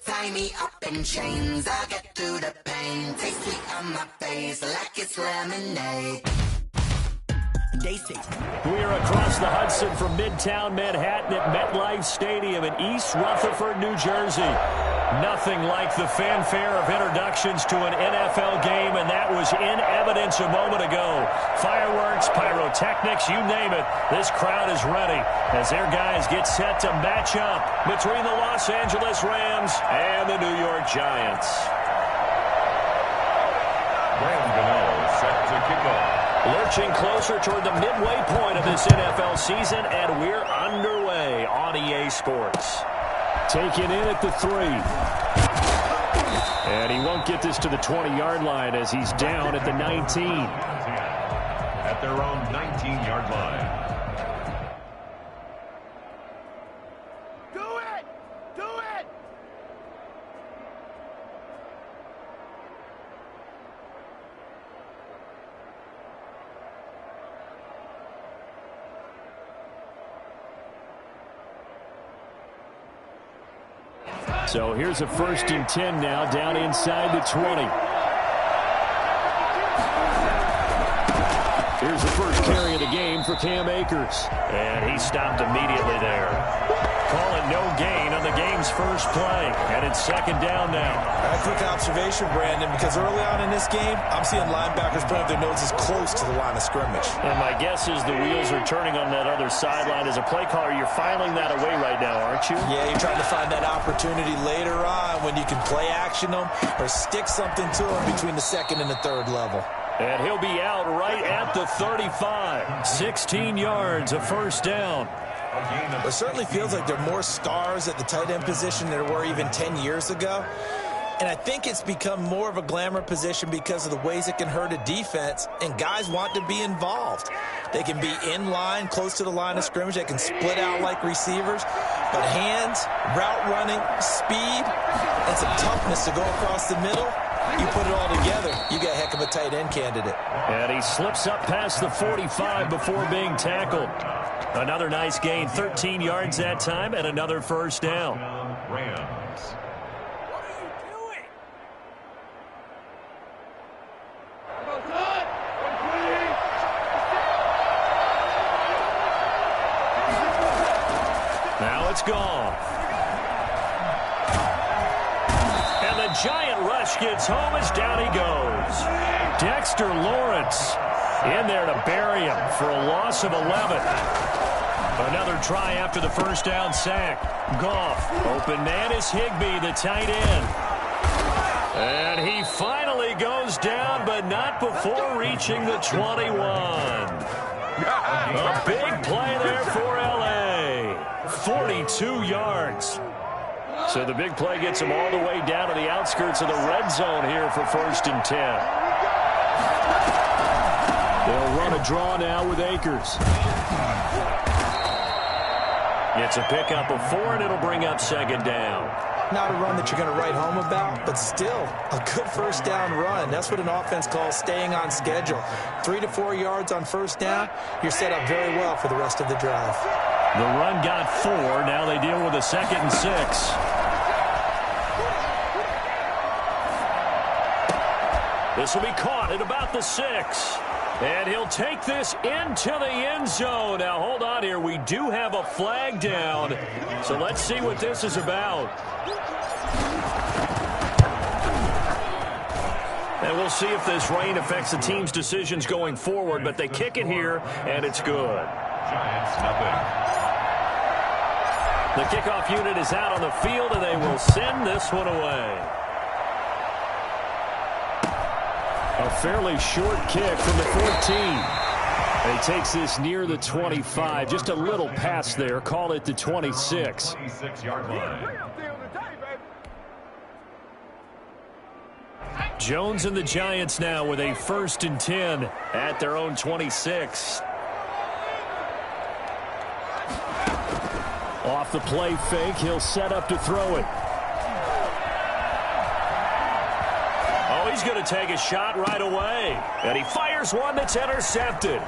Tie me up in chains, I'll get through the pain. Taste sweet on my face like it's lemonade. We are across the Hudson from Midtown Manhattan at MetLife Stadium in East Rutherford, New Jersey. Nothing like the fanfare of introductions to an NFL game, and that was in evidence a moment ago. Fireworks, pyrotechnics, you name it. This crowd is ready as their guys get set to match up between the Los Angeles Rams and the New York Giants. Rams set to kick off. Lurching closer toward the midway point of this NFL season, and we're underway on EA Sports. Taken in at the 3. And he won't get this to the 20-yard line as he's down at the 19. At their own 19-yard line. So here's a 1st and 10 now, down inside the 20. Here's the first carry of the game for Cam Akers. And he stopped immediately there. Call it no gain on the game's first play. And it's 2nd down now. A quick observation, Brandon, because early on in this game, I'm seeing linebackers putting their noses close to the line of scrimmage. And my guess is the wheels are turning on that other sideline. As a play caller, you're filing that away right now, aren't you? Yeah, you're trying to find that opportunity later on when you can play action them or stick something to them between the 2nd and the 3rd level. And he'll be out right at the 35. 16 yards, a 1st down. It certainly feels like there are more stars at the tight end position than there were even 10 years ago. And I think it's become more of a glamour position because of the ways it can hurt a defense, and guys want to be involved. They can be in line, close to the line of scrimmage. They can split out like receivers. But hands, route running, speed, and some toughness to go across the middle, you put it all together, you got a heck of a tight end candidate. And he slips up past the 45 before being tackled. Another nice gain, 13 yards that time, and another 1st down. Rams. What are you doing? Now it's gone. And the giant rush gets home as down he goes. Dexter Lawrence in there to bury him for a loss of 11. Another try after the 1st down sack. Goff, open man is Higbee, the tight end. And he finally goes down, but not before reaching the 21. A big play there for L.A. 42 yards. So the big play gets him all the way down to the outskirts of the red zone here for 1st and 10. They'll run a draw now with Akers. It's a pickup of 4, and it'll bring up 2nd down. Not a run that you're going to write home about, but still a good 1st down run. That's what an offense calls staying on schedule. 3 to 4 yards on 1st down, you're set up very well for the rest of the drive. The run got 4. Now they deal with a 2nd and 6. This will be caught at about the 6. And he'll take this into the end zone. Now, hold on here. We do have a flag down. So let's see what this is about. And we'll see if this rain affects the team's decisions going forward. But they kick it here, and it's good. Giants, nothing. The kickoff unit is out on the field, and they will send this one away. A fairly short kick from the 14. He takes this near the 25. Just a little pass there. Call it the 26. 26-yard line. Jones and the Giants now with a 1st and 10 at their own 26. Off the play fake, he'll set up to throw it. He's going to take a shot right away. And he fires one that's intercepted.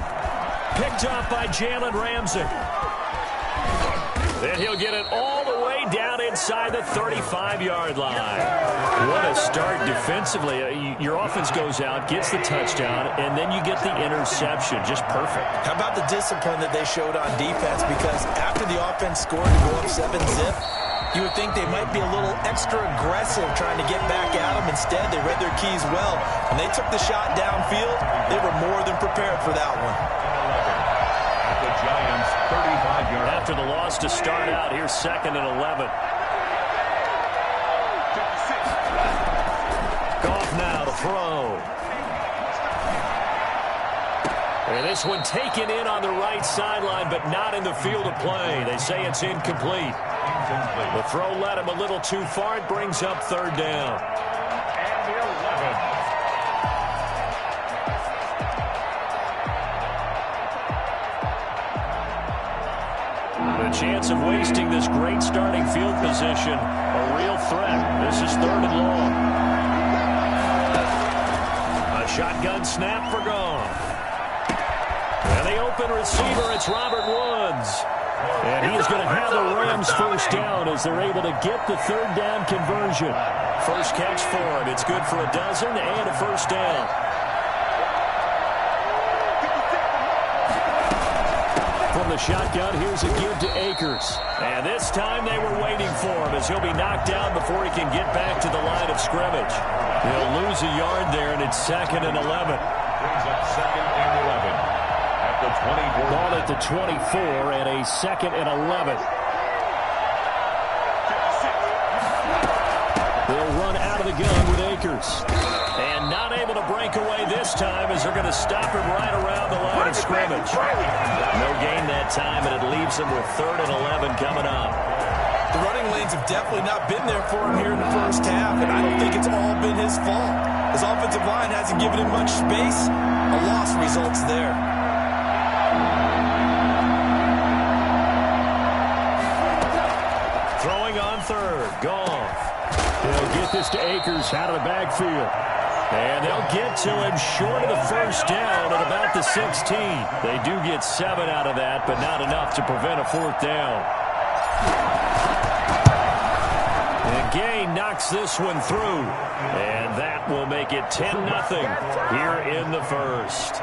Picked up by Jalen Ramsey. Then he'll get it all the way play down inside the 35-yard line. What a start defensively. Your offense goes out, gets the touchdown, and then you get the interception. Just perfect. How about the discipline that they showed on defense? Because after the offense scored to go up 7-zip, you would think they might be a little extra aggressive trying to get back at them. Instead, they read their keys well. When they took the shot downfield, they were more than prepared for that one. At the Giants' 35-yard line. After the loss to start out, here's 2nd and 11. Goff now to throw. And this one taken in on the right sideline, but not in the field of play. They say it's incomplete. The throw led him a little too far. It brings up 3rd down. And the 11. The chance of wasting this great starting field position, a real threat. This is 3rd and long. A shotgun snap for Goff. And the open receiver, it's Robert Woods. And he is going to have the Rams first down as they're able to get the 3rd down conversion. First catch for him. It's good for a dozen and a first down. From the shotgun, here's a give to Akers. And this time they were waiting for him as he'll be knocked down before he can get back to the line of scrimmage. He'll lose a yard there, and it's 2nd and 11. Brings up 2nd and 11. The 24. Ball at the 24 and a 2nd and 11. They'll run out of the gun with Akers. And not able to break away this time as they're going to stop him right around the line of scrimmage. No gain that time, and it leaves him with 3rd and 11 coming up. The running lanes have definitely not been there for him here in the first half, and I don't think it's all been his fault. His offensive line hasn't given him much space. A loss results there. Throwing on 3rd, Goff. They'll get this to Akers out of the backfield. And they'll get to him short of the first down at about the 16. They do get 7 out of that, but not enough to prevent a 4th down. And Gay knocks this one through. And that will make it 10-0 here in the first.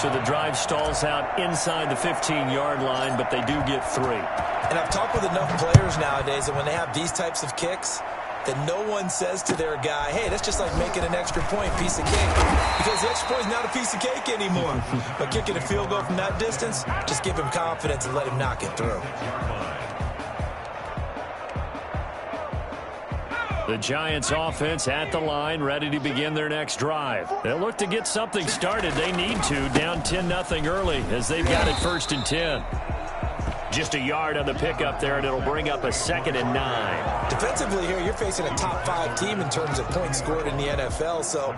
So the drive stalls out inside the 15-yard line, but they do get 3. And I've talked with enough players nowadays that when they have these types of kicks, that no one says to their guy, hey, that's just like making an extra point, piece of cake. Because the extra point is not a piece of cake anymore. But kicking a field goal from that distance, just give him confidence and let him knock it through. The Giants offense at the line, ready to begin their next drive. They'll look to get something started. They need to, down 10-0 early as they've got it 1st and 10. Just a yard on the pickup there, and it'll bring up a 2nd and 9. Defensively here, you're facing a top 5 team in terms of points scored in the NFL. So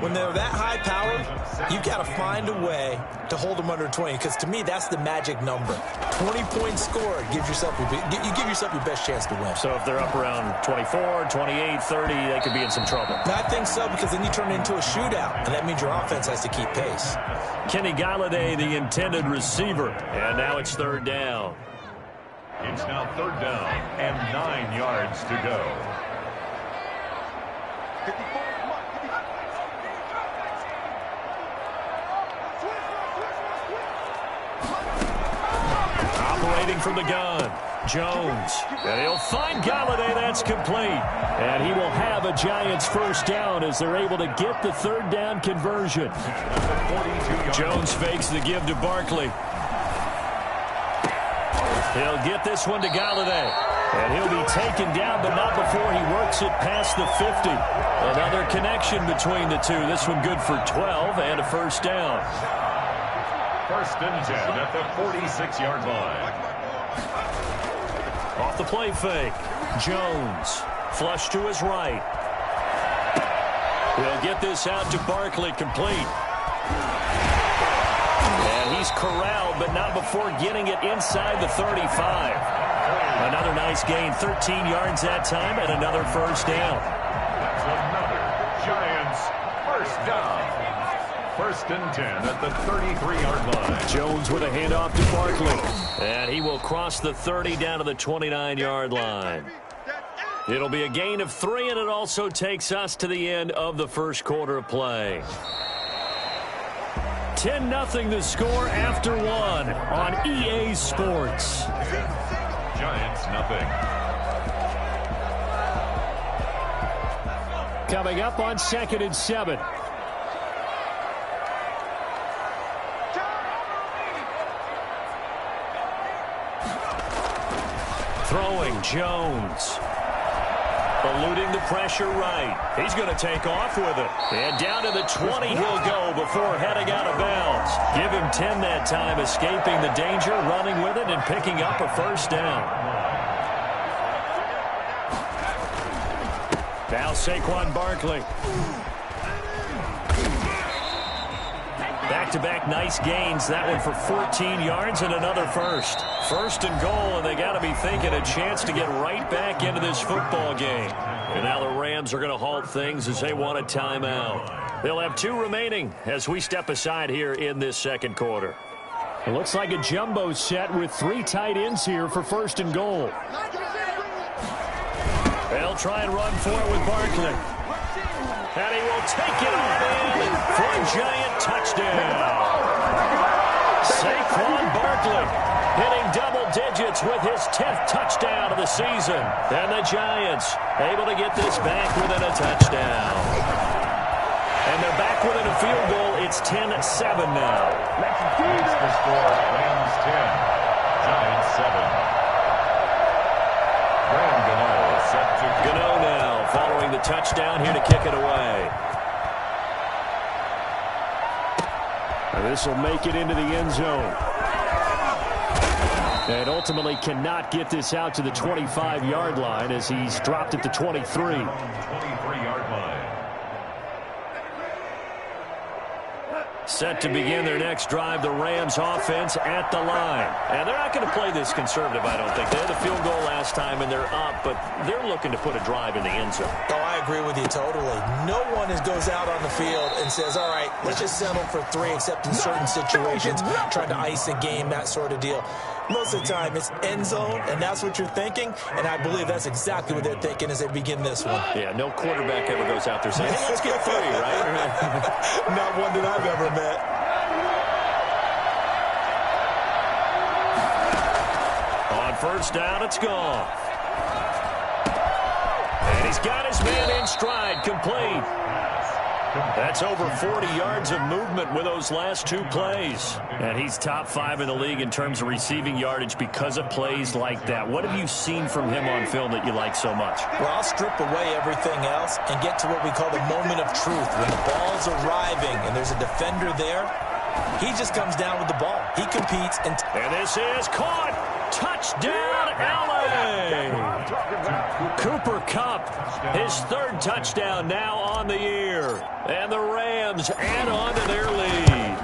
when they're that high powered, you've got to find a way to hold them under 20. Because to me, that's the magic number. 20 points scored gives yourself you give yourself your best chance to win. So if they're up around 24, 28, 30, they could be in some trouble. I think so, because then you turn it into a shootout, and that means your offense has to keep pace. Kenny Galladay, the intended receiver, and now it's 3rd down. It's now 3rd down and 9 yards to go. Operating from the gun, Jones. And he'll find Galladay. That's complete. And he will have a Giants first down as they're able to get the 3rd down conversion. Jones fakes the give to Barkley. He'll get this one to Galladay. And he'll be taken down, but not before he works it past the 50. Another connection between the two. This one good for 12 and a first down. 1st and 10 at the 46-yard line. Off the play fake. Jones. Flush to his right. He'll get this out to Barkley, complete. And he's corralled, but not before getting it inside the 35. Another nice gain, 13 yards that time, and another first down. That's another Giants first down. First and 10 at the 33-yard line. Jones with a handoff to Barkley. And he will cross the 30 down to the 29-yard line. It'll be a gain of 3, and it also takes us to the end of the first quarter of play. 10-0 the score after 1 on EA Sports. Giants nothing. Coming up on 2nd and 7. Throwing Jones. Eluding the pressure right. He's going to take off with it. And down to the 20 he'll go before heading out of bounds. Give him 10 that time, escaping the danger, running with it, and picking up a first down. Now Saquon Barkley. Back-to-back nice gains. That one for 14 yards and another first. First and goal, and they got to be thinking a chance to get right back into this football game. And now the Rams are going to halt things as they want a timeout. They'll have 2 remaining as we step aside here in this second quarter. It looks like a jumbo set with 3 tight ends here for first and goal. They'll try and run for it with Barkley. And he will take it on in for a giant touchdown. Saquon Barkley hitting double digits with his 10th touchdown of the season. And the Giants able to get this back within a touchdown. And they're back within a field goal. It's 10-7 now. That's the score. Rams 10, Giants 7. Gano now following the touchdown here to kick it away. And this will make it into the end zone. And ultimately cannot get this out to the 25-yard line as he's dropped at the 23. 23-yard line. Set to begin their next drive, the Rams offense at the line. And they're not going to play this conservative, I don't think. They had the field goal last time, and they're up, but they're looking to put a drive in the end zone. Oh, I agree with you totally. No one goes out on the field and says, all right, let's just settle for 3, except in certain situations, trying to ice a game, that sort of deal. Most of the time, it's end zone, and that's what you're thinking, and I believe that's exactly what they're thinking as they begin this one. Yeah, no quarterback ever goes out there saying, hey, let's get 3, right? Not one that I've ever met. On first down, it's gone. And he's got his man in stride, complete. That's over 40 yards of movement with those last 2 plays. And he's top 5 in the league in terms of receiving yardage because of plays like that. What have you seen from him on film that you like so much? Well, I'll strip away everything else and get to what we call the moment of truth. When the ball's arriving and there's a defender there, he just comes down with the ball. He competes. And this is caught. Touchdown, LA! Cooper Kupp, his 3rd touchdown now on the year. And the Rams add on to their lead.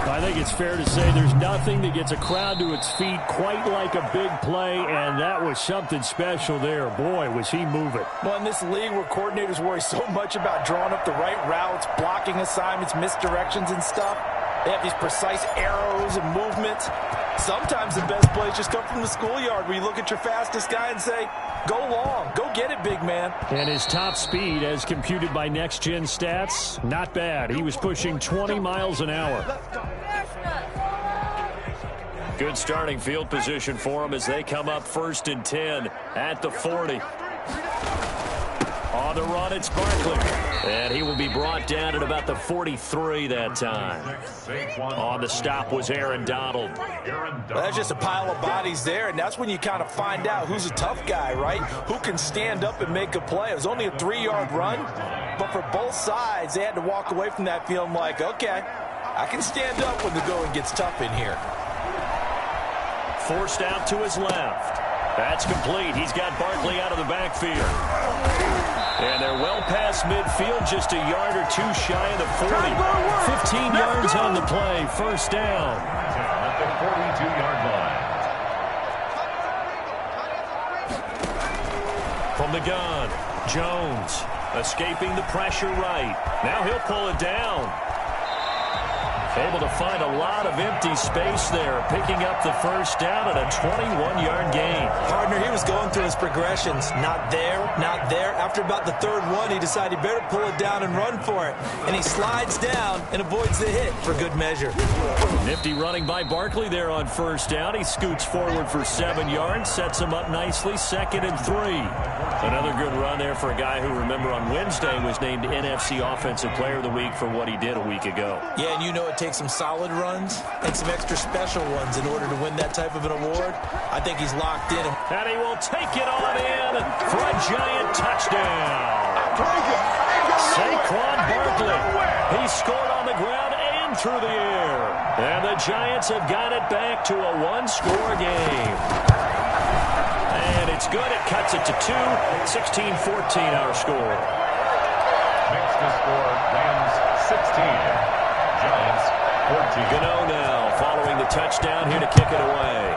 I think it's fair to say there's nothing that gets a crowd to its feet quite like a big play, and that was something special there. Boy, was he moving. Well, in this league where coordinators worry so much about drawing up the right routes, blocking assignments, misdirections and stuff, they have these precise arrows and movements. Sometimes the best plays just come from the schoolyard where you look at your fastest guy and say, go long, go get it, big man. And his top speed, as computed by Next Gen Stats, not bad. He was pushing 20 miles an hour. Good starting field position for him as they come up 1st and 10 at the 40. On the run, it's Barkley. And he will be brought down at about the 43 that time. On the stop was Aaron Donald. Well, that's just a pile of bodies there, and that's when you kind of find out who's a tough guy, right? Who can stand up and make a play. It was only a 3-yard run, but for both sides, they had to walk away from that feeling like, okay, I can stand up when the going gets tough in here. Forced out to his left. That's complete. He's got Barkley out of the backfield. And they're well past midfield, just a yard or 2 shy of the 40. 15 yards on the play, first down. At the 42-yard line. From the gun, Jones escaping the pressure right. Now he'll pull it down. Able to find a lot of empty space there, picking up the first down and a 21-yard gain. Partner, he was going through his progressions. Not there, not there. After about the third one, he decided he better pull it down and run for it. And he slides down and avoids the hit for good measure. Nifty running by Barkley there on first down. He scoots forward for 7 yards, sets him up nicely, 2nd and 3. Another good run there for a guy who, remember, on Wednesday was named NFC Offensive Player of the Week for what he did a week ago. Yeah, and you know it takes some solid runs and some extra special ones in order to win that type of an award. I think he's locked in. And he will take it on in for a giant touchdown. Saquon Barkley. He scored on the ground and through the air. And the Giants have got it back to a one-score game. And it's good. It cuts it to 2. 16-14 our score. Makes the score Rams 16. Giants 14. Gano now following the touchdown here to kick it away.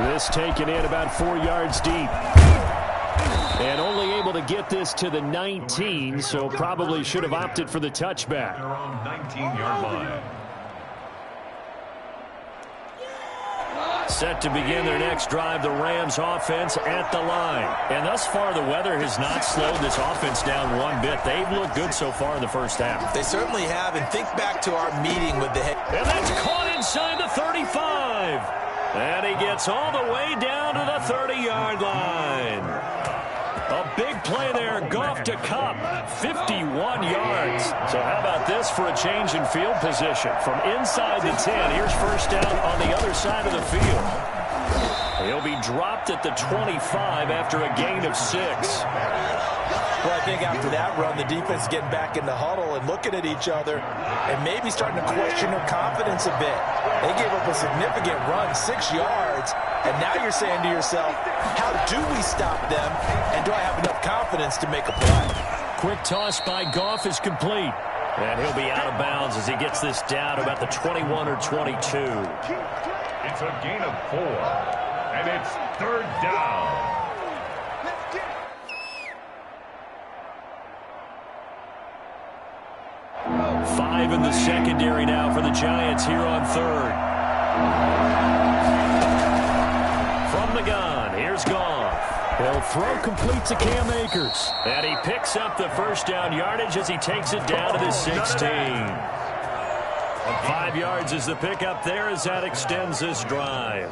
This taken in about 4 yards deep. And only able to get this to the 19, so probably should have opted for the touchback. They're on 19-yard line. Set to begin their next drive, the Rams offense at the line. And thus far, the weather has not slowed this offense down one bit. They've looked good so far in the first half. They certainly have, and think back to our meeting with the head. And that's caught inside the 35. And he gets all the way down to the 30-yard line. A big play there, Goff to Cup, 51 yards. So how about this for a change in field position? From inside the 10, here's first down on the other side of the field. He'll be dropped at the 25 after a gain of 6. Well, I think after that run, the defense is getting back in the huddle and looking at each other and maybe starting to question their confidence a bit. They gave up a significant run, 6 yards, and now you're saying to yourself, how do we stop them, and do I have enough confidence to make a play? Quick toss by Goff is complete. And he'll be out of bounds as he gets this down about the 21 or 22. It's a gain of 4, and it's 3rd down. Five in the secondary now for the Giants here on 3rd. From the gun, here's Goff. He'll throw complete to Cam Akers. And he picks up the first down yardage as he takes it down to the 16. 5 yards is the pickup there as that extends this drive.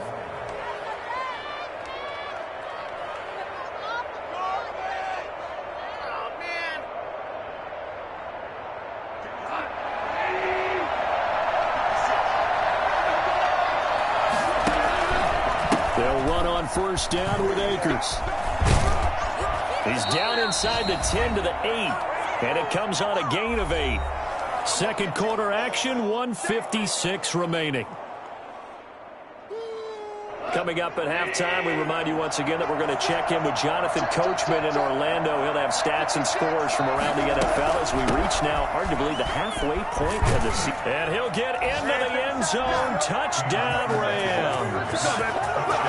They'll run on first down with Akers. He's down inside the 10 to the 8. And it comes on a gain of 8. Second quarter action, 1:56 remaining. Coming up at halftime, we remind you once again that we're going to check in with Jonathan Coachman in Orlando. He'll have stats and scores from around the NFL as we reach now, hard to believe, the halfway point of the season. And he'll get into the end zone. Touchdown, Rams.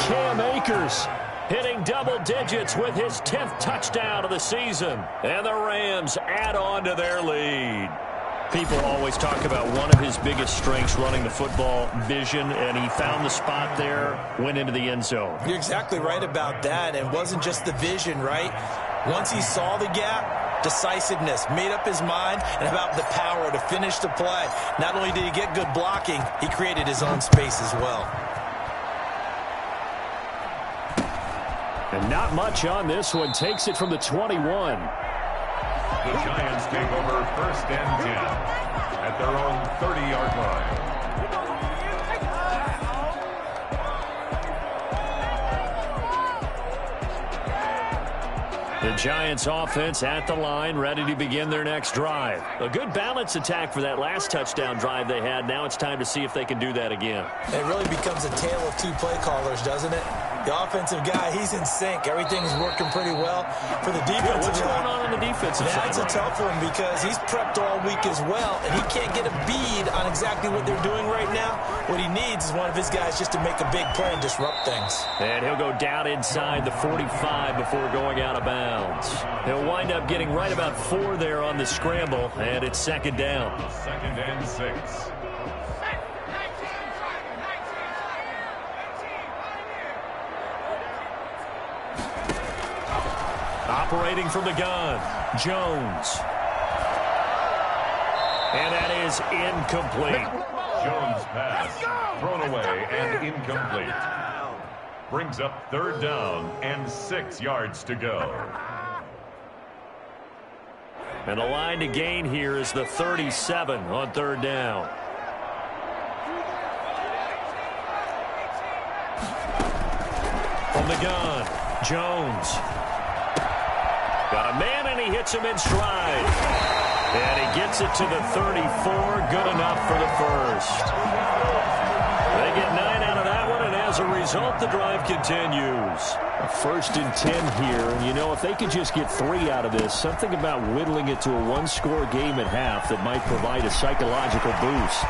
Cam Akers hitting double digits with his 10th touchdown of the season. And the Rams add on to their lead. People always talk about one of his biggest strengths, running the football, vision, and he found the spot there, went into the end zone. You're exactly right about that. It wasn't just the vision, right? Once he saw the gap, decisiveness, made up his mind, and about the power to finish the play. Not only did he get good blocking, he created his own space as well. And not much on this one. Takes it from the 21. The Giants take over 1st and 10 at their own 30-yard line. The Giants offense at the line, ready to begin their next drive. A good balance attack for that last touchdown drive they had. Now it's time to see if they can do that again. It really becomes a tale of two play callers, doesn't it? The offensive guy, he's in sync. Everything's working pretty well for the defense. What's going on the defensive side? That's a tough one because he's prepped all week as well, and he can't get a bead on exactly what they're doing right now. What he needs is one of his guys just to make a big play and disrupt things. And he'll go down inside the 45 before going out of bounds. He'll wind up getting right about 4 there on the scramble, and it's second down. 2nd and 6. Operating from the gun, Jones. And that is incomplete. Jones' pass thrown away and incomplete. Brings up 3rd down and 6 yards to go. And the line to gain here is the 37 on 3rd down. From the gun, Jones. Got a man, and he hits him in stride. And he gets it to the 34. Good enough for the first. They get 9 out of that one, and as a result, the drive continues. A 1st and 10 here. And, you know, if they could just get 3 out of this, something about whittling it to a 1-score game at half that might provide a psychological boost.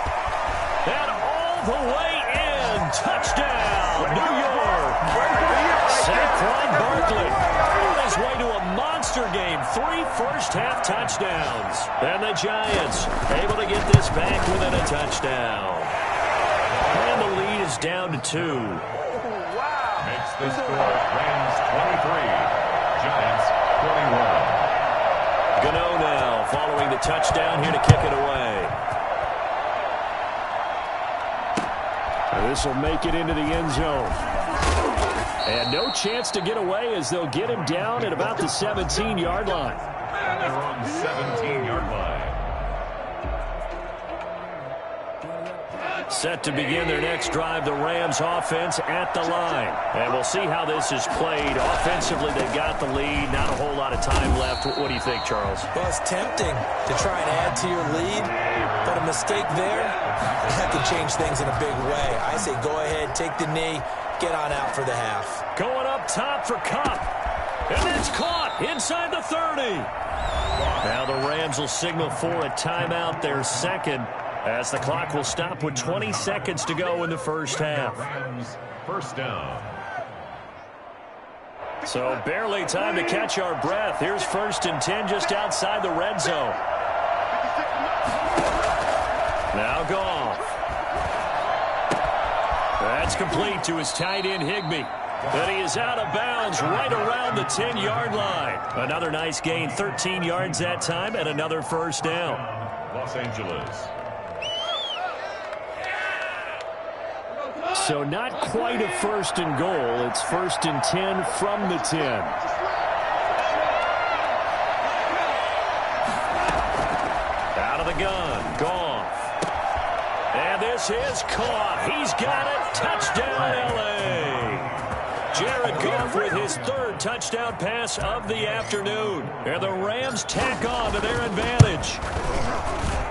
And all the way in. Touchdown, New York. Saquon Barkley on his way to a monster game. 3 first-half touchdowns. And the Giants able to get this back within a touchdown. And the lead is down to 2. Makes the score Rams 23, Giants 21. Gano now following the touchdown here to kick it away. This will make it into the end zone. And no chance to get away as they'll get him down at about the 17-yard line. They're on 17-yard line. Set to begin their next drive, the Rams offense at the line. And we'll see how this is played. Offensively, they got the lead. Not a whole lot of time left. What do you think, Charles? Well, it's tempting to try and add to your lead, but a mistake there, that could change things in a big way. I say go ahead, take the knee, get on out for the half. Going up top for Kupp. And it's caught inside the 30. Now the Rams will signal for a timeout, their second, as the clock will stop with 20 seconds to go in the first half. Rams 1st down. So barely time to catch our breath. Here's 1st and 10 just outside the red zone. Now Goff. That's complete to his tight end Higbee. But he is out of bounds right around the 10-yard line. Another nice gain, 13 yards that time, and another first down. Los Angeles. So not quite a 1st and goal. It's 1st and 10 from the 10. Out of the gun, Goff. And this is caught. He's got it. Touchdown, L.A. Jared Goff with his 3rd touchdown pass of the afternoon. And the Rams tack on to their advantage.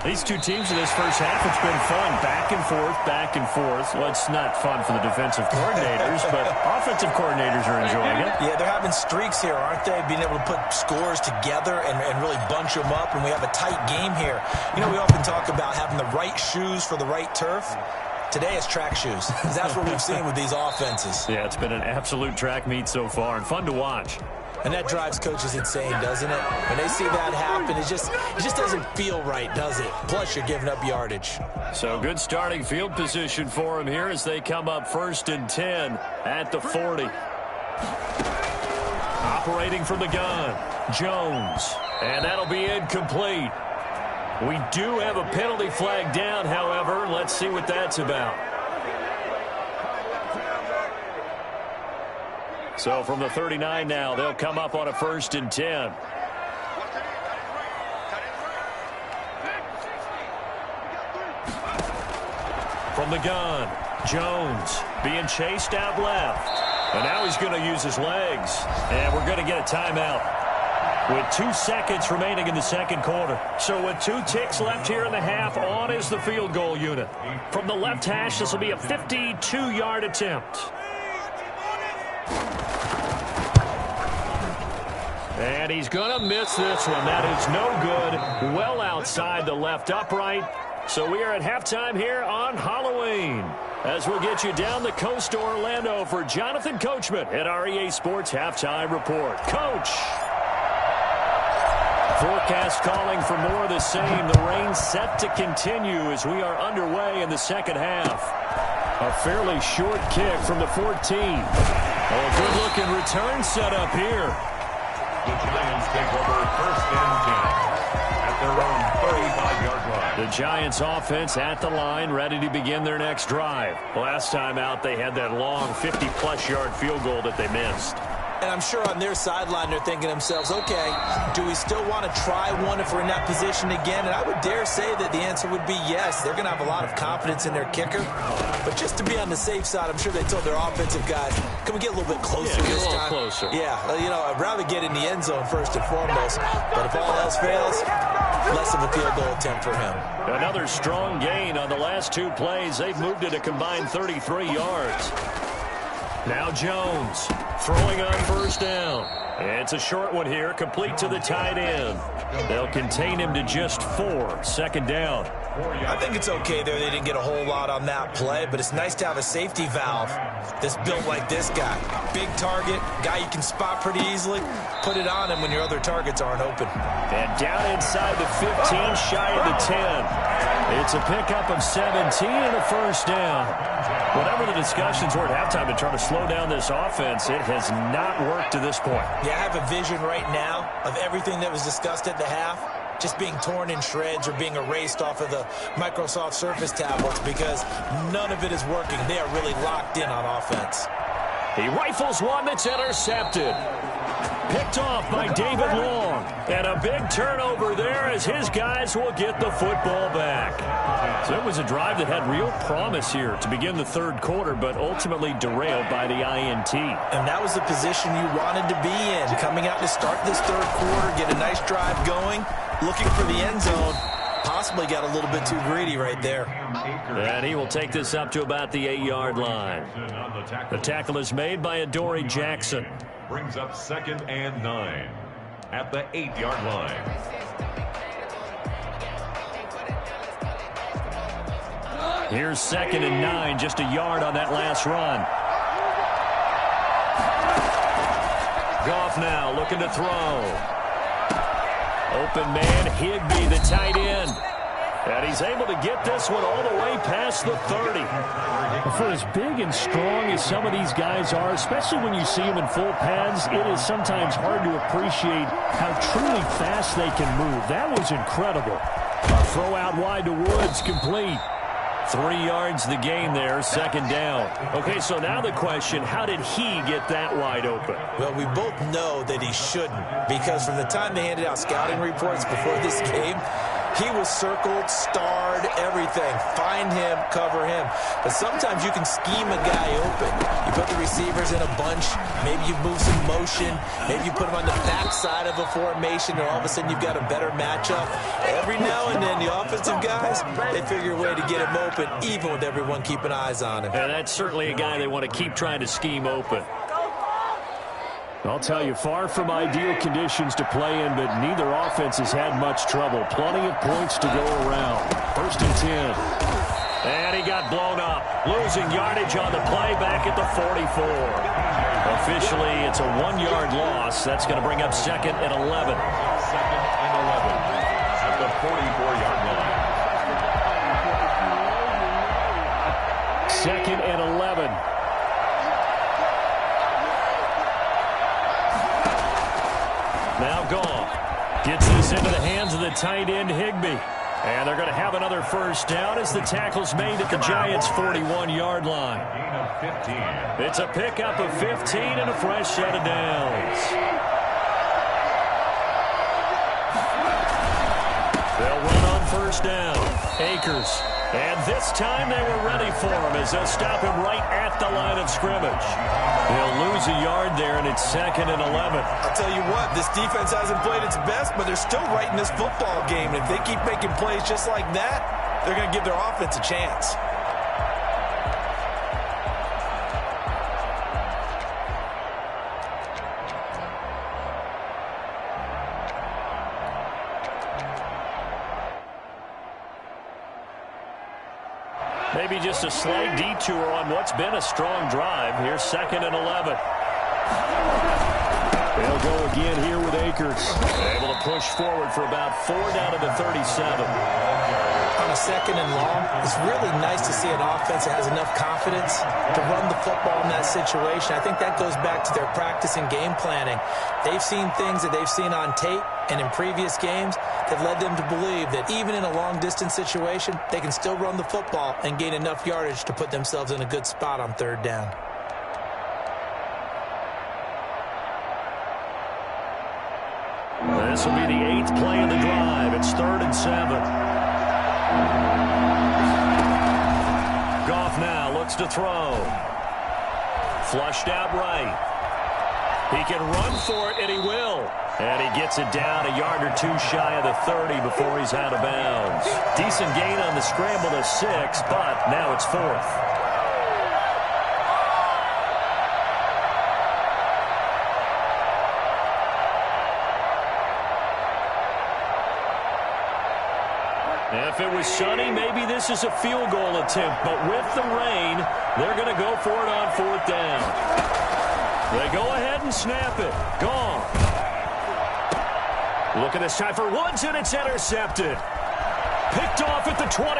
These two teams in this first half, it's been fun. Back and forth, back and forth. Well, it's not fun for the defensive coordinators, but offensive coordinators are enjoying it. Yeah, they're having streaks here, aren't they? Being able to put scores together and really bunch them up, and we have a tight game here. You know, we often talk about having the right shoes for the right turf. Today it's track shoes. That's what we've seen with these offenses. Yeah, it's been an absolute track meet so far and fun to watch. And that drives coaches insane, doesn't it? When they see that happen, it just doesn't feel right, does it? Plus, you're giving up yardage. So good starting field position for them here as they come up 1st and 10 at the 40. Operating from the gun, Jones. And that'll be incomplete. We do have a penalty flag down, however. Let's see what that's about. So from the 39 now, they'll come up on a 1st and 10. From the gun, Jones being chased out left. And now he's going to use his legs. And we're going to get a timeout with 2 seconds remaining in the second quarter. So with 2 ticks left here in the half, on is the field goal unit. From the left hash, this will be a 52-yard attempt. And he's going to miss this one. That is no good. Well outside the left upright. So we are at halftime here on Halloween, as we'll get you down the coast to Orlando for Jonathan Coachman at our EA Sports Halftime Report. Coach. Forecast calling for more of the same. The rain set to continue as we are underway in the second half. A fairly short kick from the 14. A good-looking return set up here. The Giants take over first and 10 at their own 35-yard line. The Giants offense at the line, ready to begin their next drive. Last time out, they had that long 50-plus yard field goal that they missed. And I'm sure on their sideline they're thinking to themselves, okay, do we still want to try one if we're in that position again? And I would dare say that the answer would be yes. They're going to have a lot of confidence in their kicker. But just to be on the safe side, I'm sure they told their offensive guys, can we get a little bit closer this time? Closer. Yeah, I'd rather get in the end zone first and foremost. But if all else fails, less of a field goal attempt for him. Another strong gain on the last two plays. They've moved it a combined 33 yards. Now Jones throwing on first down. It's a short one here, complete to the tight end. They'll contain him to just 4. Second down. I think it's okay there. They didn't get a whole lot on that play, but it's nice to have a safety valve that's built like this guy. Big target, guy you can spot pretty easily. Put it on him when your other targets aren't open. And down inside the 15, shy of the 10. It's a pickup of 17 and a first down. Whatever the discussions were at halftime to try to slow down this offense, it has not worked to this point. Yeah, I have a vision right now of everything that was discussed at the half just being torn in shreds or being erased off of the Microsoft Surface tablets because none of it is working. They are really locked in on offense. He rifles one that's intercepted. Picked off by David Long. And a big turnover there as his guys will get the football back. So it was a drive that had real promise here to begin the third quarter, but ultimately derailed by the INT. And that was the position you wanted to be in. Coming out to start this third quarter, get a nice drive going, looking for the end zone. Possibly got a little bit too greedy right there. And he will take this up to about the 8-yard line. The tackle is made by Adoree Jackson. Brings up second and 9 at the 8-yard line. Here's second and 9, just a yard on that last run. Goff now looking to throw. Open man, Higbee, the tight end. And he's able to get this one all the way past the 30. For as big and strong as some of these guys are, especially when you see them in full pads, it is sometimes hard to appreciate how truly fast they can move. That was incredible. A throw out wide to Woods, complete. 3 yards the gain there, second down. Okay, so now the question, how did he get that wide open? Well, we both know that he shouldn't, because from the time they handed out scouting reports before this game, he was circled, starred, everything. Find him, cover him. But sometimes you can scheme a guy open. You put the receivers in a bunch. Maybe you move some motion. Maybe you put them on the backside of a formation, and all of a sudden you've got a better matchup. Every now and then, the offensive guys, they figure a way to get him open, even with everyone keeping eyes on him. And that's certainly a guy they want to keep trying to scheme open. I'll tell you, far from ideal conditions to play in, but neither offense has had much trouble. Plenty of points to go around. First and 10. And he got blown up. Losing yardage on the play back at the 44. Officially, it's a 1-yard loss. That's going to bring up second and 11. Second and 11 at the 44-yard line. Second and 11. Now Goff gets this into the hands of the tight end, Higbee. And they're going to have another first down as the tackle's made at the Giants' 41-yard line. It's a pickup of 15 and a fresh set of downs. They'll run on first down. Akers. And this time they were ready for him as they'll stop him right at the line of scrimmage. They'll lose a yard there, and it's second and 11. I'll tell you what, this defense hasn't played its best, but they're still right in this football game. And if they keep making plays just like that, they're going to give their offense a chance. Maybe just a slight detour on what's been a strong drive. Here's 2nd and 11. They'll go again here with Akers. Able to push forward for about 4 down to the 37. On a 2nd and long, it's really nice to see an offense that has enough confidence to run the football in that situation. I think that goes back to their practice and game planning. They've seen things that they've seen on tape and in previous games that led them to believe that even in a long-distance situation, they can still run the football and gain enough yardage to put themselves in a good spot on 3rd down. This will be the 8th play of the drive. It's 3rd and 7. Goff now looks to throw. Flushed out right. He can run for it, and he will. And he gets it down a yard or 2 shy of the 30 before he's out of bounds. Decent gain on the scramble to 6, but now it's 4th. If it was sunny, maybe this is a field goal attempt. But with the rain, they're going to go for it on 4th down. They go ahead and snap it. Gone. Look at this time for Woods, and it's intercepted. Picked off at the 23.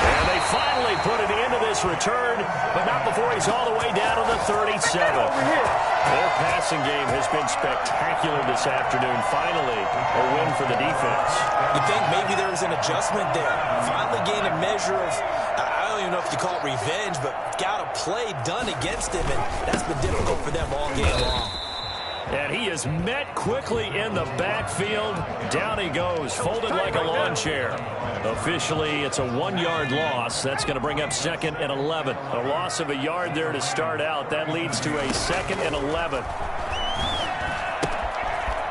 And they finally put an end to this return, but not before he's all the way down to the 37. Their passing game has been spectacular this afternoon. Finally, a win for the defense. You think maybe there was an adjustment there. Finally gained a measure of, I don't even know if you call it revenge, but got a play done against him, and that's been difficult for them all game long. And he is met quickly in the backfield. Down he goes, folded like a lawn chair. Officially, it's a 1-yard loss. That's going to bring up 2nd and 11. A loss of a yard there to start out. That leads to a 2nd and 11.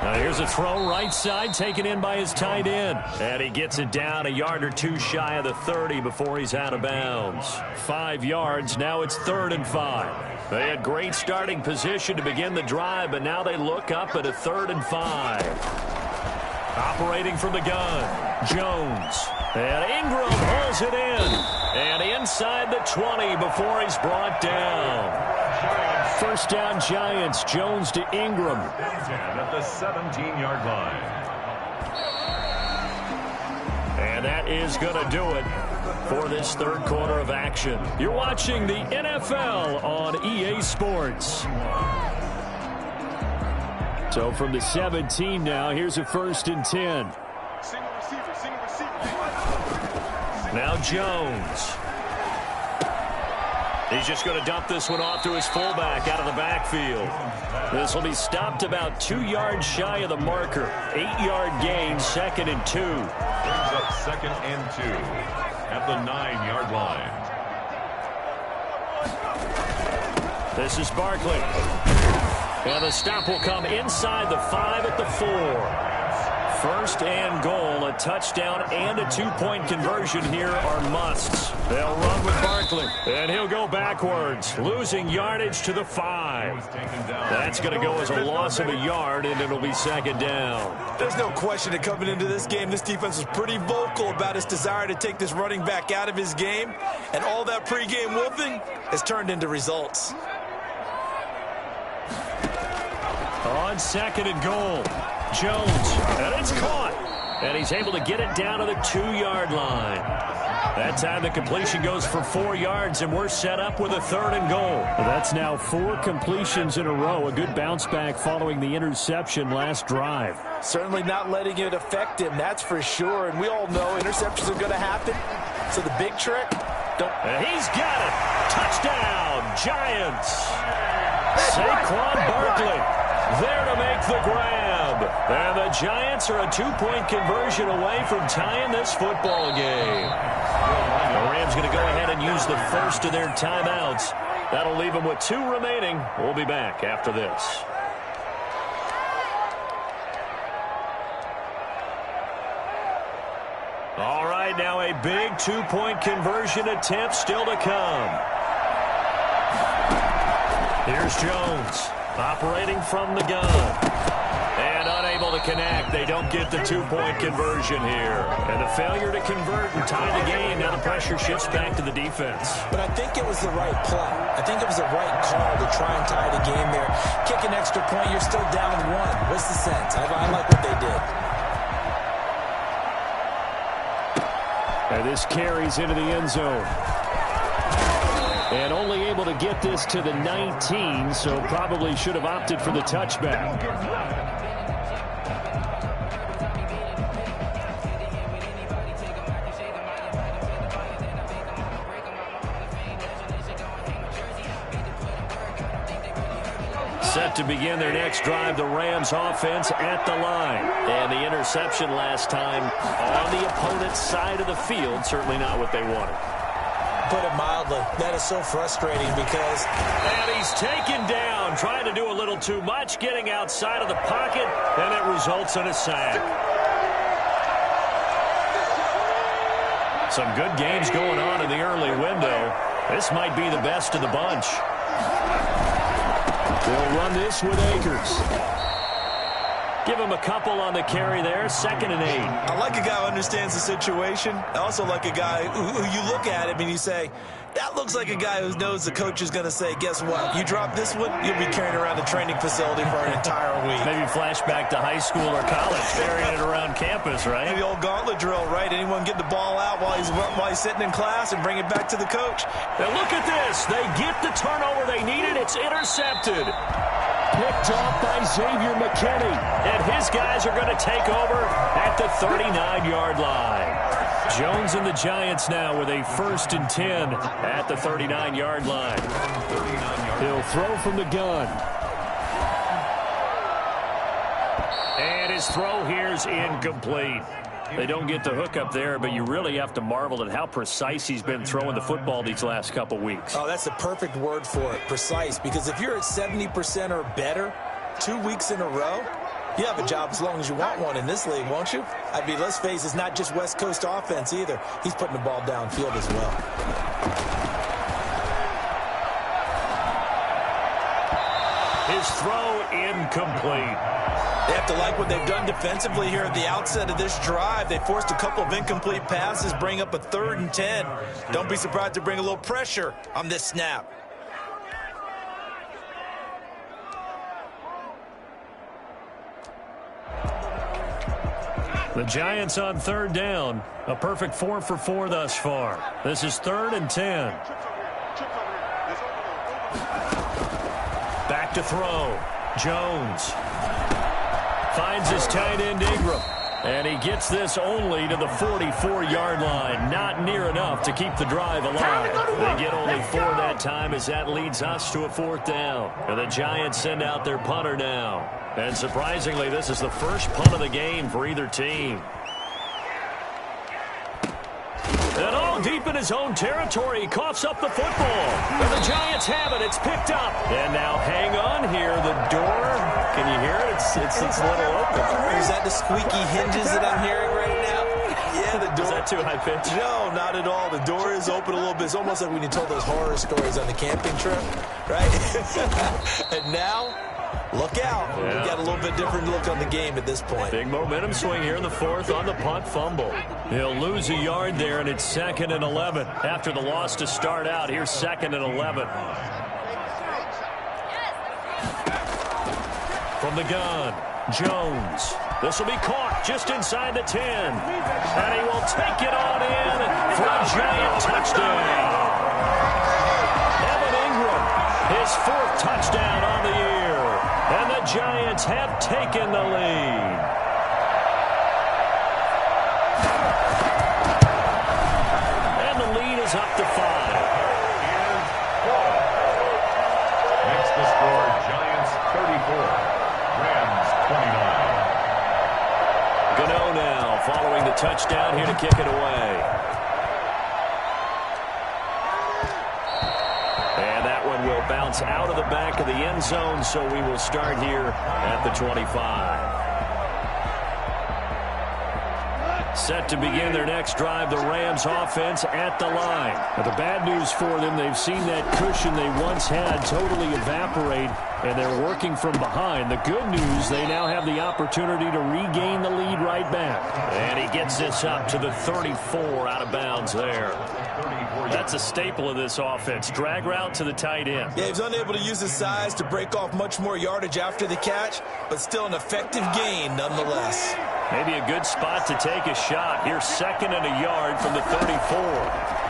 Now here's a throw right side taken in by his tight end. And he gets it down a yard or 2 shy of the 30 before he's out of bounds. 5 yards. Now it's 3rd and 5. They had great starting position to begin the drive, but now they look up at a 3rd and 5. Operating from the gun, Jones. And Ingram pulls it in. And inside the 20 before he's brought down. 1st down Giants. Jones to Ingram. At the 17-yard line. And that is going to do it for this 3rd quarter of action. You're watching the NFL on EA Sports. So from the 17 now, here's a 1st and 10. Now Jones. He's just going to dump this one off to his fullback out of the backfield. This will be stopped about 2 yards shy of the marker. 8-yard gain, 2nd and 2. Brings up 2nd and 2 at the 9-yard line. This is Barkley. And the stop will come inside the 5 at the 4. 1st and goal, a touchdown and a 2-point conversion here are musts. They'll run with Barkley, and he'll go backwards, losing yardage to the 5. That's going to go as a loss of a yard, and it'll be 2nd down. There's no question that coming into this game, this defense was pretty vocal about its desire to take this running back out of his game, and all that pregame wolfing has turned into results. On 2nd and goal, Jones, and it's caught. And he's able to get it down to the 2-yard line. That time the completion goes for 4 yards, and we're set up with a 3rd and goal. That's now 4 completions in a row. A good bounce back following the interception last drive. Certainly not letting it affect him, that's for sure. And we all know interceptions are going to happen. So the big trick, and he's got it. Touchdown, Giants. Saquon Barkley there to make the grab. And the Giants are a 2-point conversion away from tying this football game. The Rams going to go ahead and use the first of their timeouts. That'll leave them with 2 remaining. We'll be back after this. All right, now a big 2-point conversion attempt still to come. Here's Jones. Operating from the gun. And unable to connect. They don't get the two-point conversion here. And the failure to convert and tie the game. Now the pressure shifts back to the defense. But I think it was the right play. I think it was the right call to try and tie the game there. Kick an extra point, you're still down one. What's the sense? I like what they did. And this carries into the end zone. And only able to get this to the 19, so probably should have opted for the touchback. Set to begin their next drive, the Rams offense at the line. And the interception last time on the opponent's side of the field, certainly not what they wanted. Put it mildly, that is so frustrating because... And he's taken down, trying to do a little too much, getting outside of the pocket, and it results in a sack. Some good games going on in the early window. This might be the best of the bunch. They'll run this with Akers. Give him a couple on the carry there, 2nd and 8. I like a guy who understands the situation. I also like a guy who you look at him and you say, that looks like a guy who knows the coach is going to say, guess what? You drop this one, you'll be carrying around the training facility for an entire week. Maybe flashback to high school or college, carrying it around campus, right? The old gauntlet drill, right? Anyone get the ball out while he's sitting in class and bring it back to the coach. Now look at this. They get the turnover they needed. It's intercepted. Picked off by Xavier McKinney. And his guys are going to take over at the 39-yard line. Jones and the Giants now with a 1st and 10 at the 39-yard line. He'll throw from the gun. And his throw here's incomplete. They don't get the hook up there, but you really have to marvel at how precise he's been throwing the football these last couple weeks. Oh, that's the perfect word for it, precise, because if you're at 70% or better 2 weeks in a row, you have a job as long as you want one in this league, won't you? I mean, let's face it, it's not just West Coast offense either. He's putting the ball downfield as well. His throw incomplete. They have to like what they've done defensively here at the outset of this drive. They forced a couple of incomplete passes, bring up a 3rd and 10. Don't be surprised to bring a little pressure on this snap. The Giants on 3rd down. A perfect 4 for 4 thus far. This is 3rd and 10. Back to throw. Jones finds his tight end Ingram. And he gets this only to the 44-yard line. Not near enough to keep the drive alive. They get only 4 that time as that leads us to a 4th down. And the Giants send out their punter now. And surprisingly, this is the first punt of the game for either team. And all deep in his own territory, he coughs up the football. And the Giants have it. It's picked up. And now hang on here. The door, can you hear it? It's a little open. Is that the squeaky hinges that I'm hearing right now? Yeah, the door. Is that too high pitch? No, not at all. The door is open a little bit. It's almost like when you told those horror stories on the camping trip, right? And now... look out. Yeah. We've got a little bit different look on the game at this point. Big momentum swing here in the 4th on the punt fumble. He'll lose a yard there, and it's 2nd and 11. After the loss to start out, here's 2nd and 11. From the gun, Jones. This will be caught just inside the 10. And he will take it on in for a Giant touchdown. Evan Ingram, his 4th touchdown on the year. And the Giants have taken the lead. And the lead is up to 5. Makes the score Giants 34, Rams 29. Gano now following the touchdown here to kick it away. Will bounce out of the back of the end zone, so we will start here at the 25. Set to begin their next drive, the Rams offense at the line. Now, the bad news for them, they've seen that cushion they once had totally evaporate, and they're working from behind. The good news, they now have the opportunity to regain the lead right back. And he gets this up to the 34, out of bounds there. That's a staple of this offense. Drag route to the tight end. Yeah, he was unable to use his size to break off much more yardage after the catch, but still an effective gain nonetheless. Maybe a good spot to take a shot. Here's 2nd and a yard from the 34.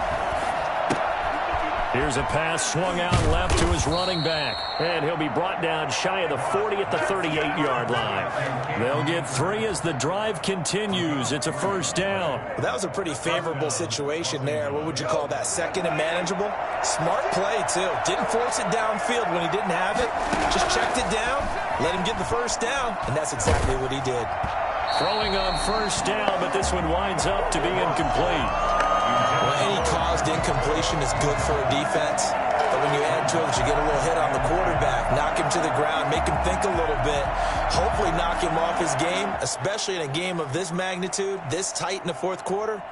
Here's a pass swung out left to his running back. And he'll be brought down shy of the 40 at the 38-yard line. They'll get 3 as the drive continues. It's a first down. Well, that was a pretty favorable situation there. What would you call that? 2nd and manageable? Smart play, too. Didn't force it downfield when he didn't have it. Just checked it down, let him get the first down, and that's exactly what he did. Throwing on first down, but this one winds up to be incomplete. Well, any caused incompletion is good for a defense. But when you add to it, you get a little hit on the quarterback, knock him to the ground, make him think a little bit, hopefully knock him off his game, especially in a game of this magnitude, this tight in the fourth quarter.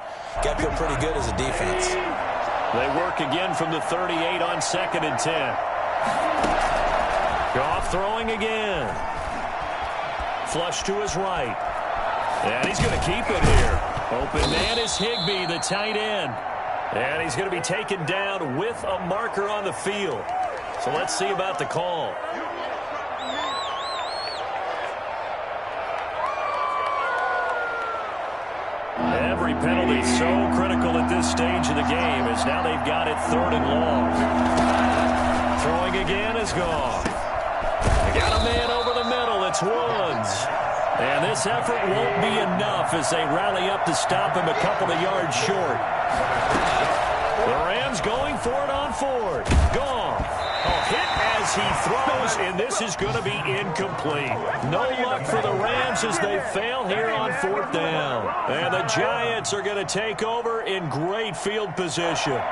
Got to feel pretty good as a defense. They work again from the 38 on 2nd and 10. Goff throwing again. Flush to his right. And he's going to keep it here. Open man is Higbee, the tight end. And he's going to be taken down with a marker on the field. So let's see about the call. Every penalty so critical at this stage of the game as now they've got it 3rd and long. Throwing again is gone. They got a man over the middle. It's Woods. And this effort won't be enough as they rally up to stop him a couple of yards short. The Rams going for it on 4th. Gone. A hit as he throws, and this is going to be incomplete. No luck for the Rams as they fail here on 4th down. And the Giants are going to take over in great field position.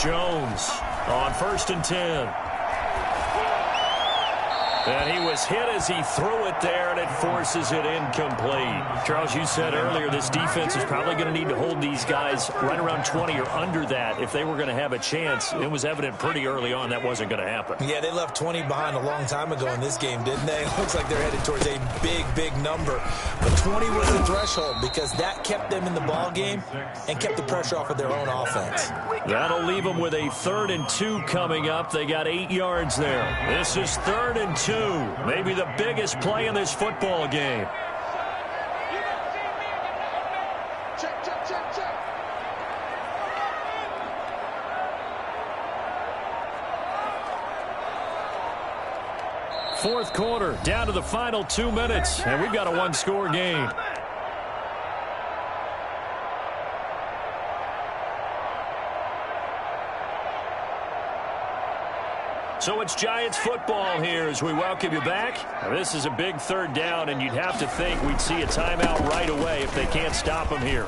Jones on 1st and 10. And he was hit as he threw it there, and it forces it incomplete. Charles, you said earlier this defense is probably going to need to hold these guys right around 20 or under that if they were going to have a chance. It was evident pretty early on that wasn't going to happen. Yeah, they left 20 behind a long time ago in this game, didn't they? It looks like they're headed towards a big, big number. But 20 was the threshold because that kept them in the ball game and kept the pressure off of their own offense. That'll leave them with a 3rd and 2 coming up. They got 8 yards there. This is 3rd and 2. Maybe the biggest play in this football game. Fourth quarter, down to the final 2 minutes, and we've got a 1-score game. So it's Giants football here as we welcome you back. Now, this is a big 3rd down, and you'd have to think we'd see a timeout right away if they can't stop them here.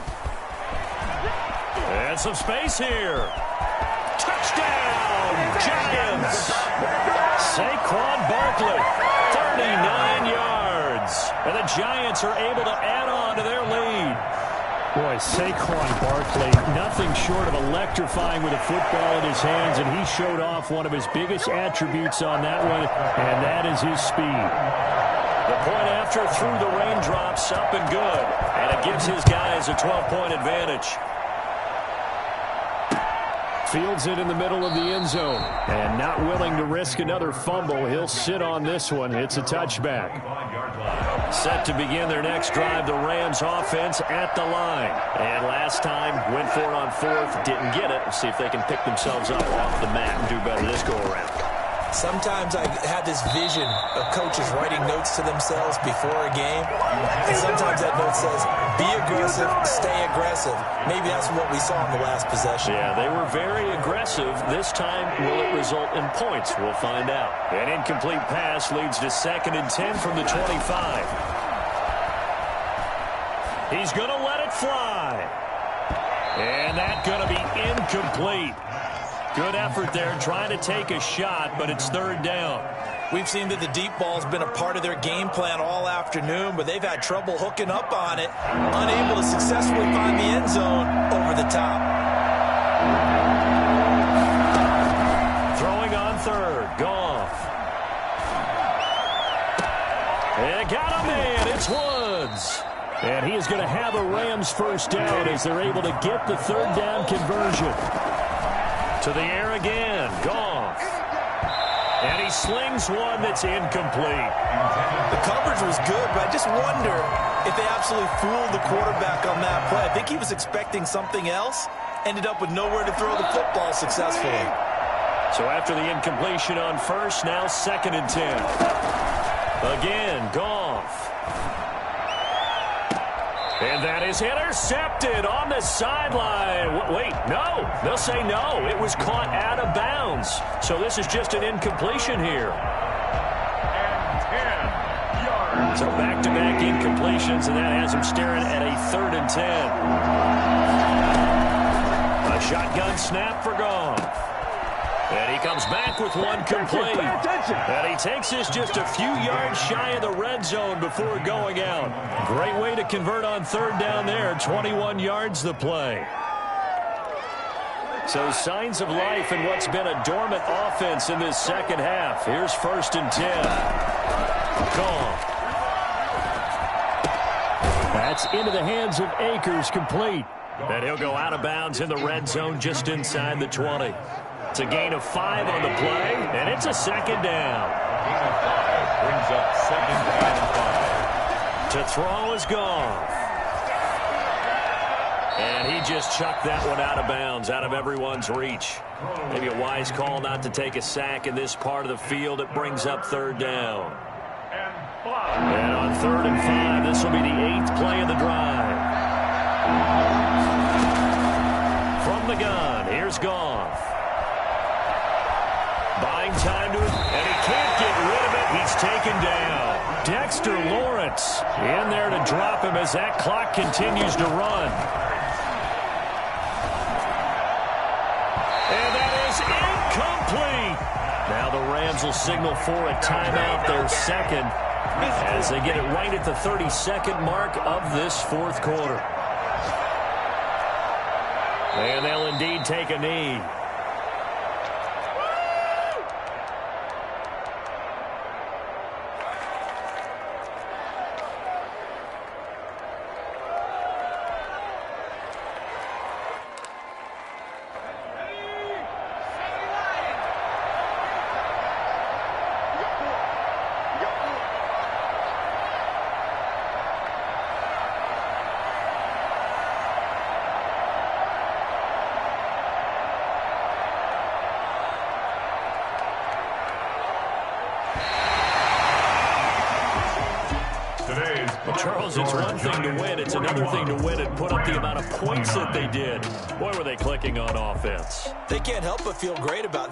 And some space here. Touchdown, Giants! Saquon Barkley, 39 yards. And the Giants are able to add on to their lead. Boy, Saquon Barkley, nothing short of electrifying with a football in his hands, and he showed off one of his biggest attributes on that one, and that is his speed. The point after through the raindrops, up and good, and it gives his guys a 12-point advantage. Fields it in the middle of the end zone, and not willing to risk another fumble. He'll sit on this one. It's a touchback. Set to begin their next drive, the Rams offense at the line. And last time, went for it on 4th, didn't get it. Let's see if they can pick themselves up off the mat and do better this go-around. Sometimes I have this vision of coaches writing notes to themselves before a game. And sometimes that note says, be aggressive, stay aggressive. Maybe that's what we saw in the last possession. Yeah, they were very aggressive. This time, will it result in points? We'll find out. An incomplete pass leads to 2nd and 10 from the 25. He's going to let it fly. And that's going to be incomplete. Good effort there trying to take a shot, but it's third down. We've seen that the deep ball's been a part of their game plan all afternoon, but they've had trouble hooking up on it, unable to successfully find the end zone over the top. Throwing on third, Goff. And got a man, it's Woods. And he is going to have a Rams first down as they're able to get the third down conversion. To the air again, Goff. And he slings one that's incomplete. The coverage was good, but I just wonder if they absolutely fooled the quarterback on that play. I think he was expecting something else, ended up with nowhere to throw the football successfully. So after the incompletion on first, now 2nd and 10. Again, Goff. And that is intercepted on the sideline. Wait, no. They'll say no. It was caught out of bounds. So this is just an incompletion here. And 10 yards. So back-to-back incompletions, and that has him staring at a 3rd and 10. A shotgun snap for Goff. And he comes back with one complete. And he takes this just a few yards shy of the red zone before going out. Great way to convert on third down there. 21 yards the play. So signs of life in what's been a dormant offense in this second half. Here's 1st and 10. Goff. That's into the hands of Akers, complete. And he'll go out of bounds in the red zone just inside the 20. It's a gain of 5 on the play, and it's a 2nd down. Gain of 5 brings up 2nd and 5. To throw is Goff. And he just chucked that one out of bounds, out of everyone's reach. Maybe a wise call not to take a sack in this part of the field. It brings up 3rd down. And on 3rd and 5, this will be the 8th play of the drive. From the gun, here's Goff. Buying time to it, and he can't get rid of it. He's taken down. Dexter Lawrence in there to drop him as that clock continues to run. And that is incomplete. Now the Rams will signal for a timeout, their 2nd, as they get it right at the 32nd mark of this 4th quarter. And they'll indeed take a knee. Charles, it's one thing to win. It's another thing to win and put up the amount of points that they did. Boy, were they clicking on offense. They can't help but feel great about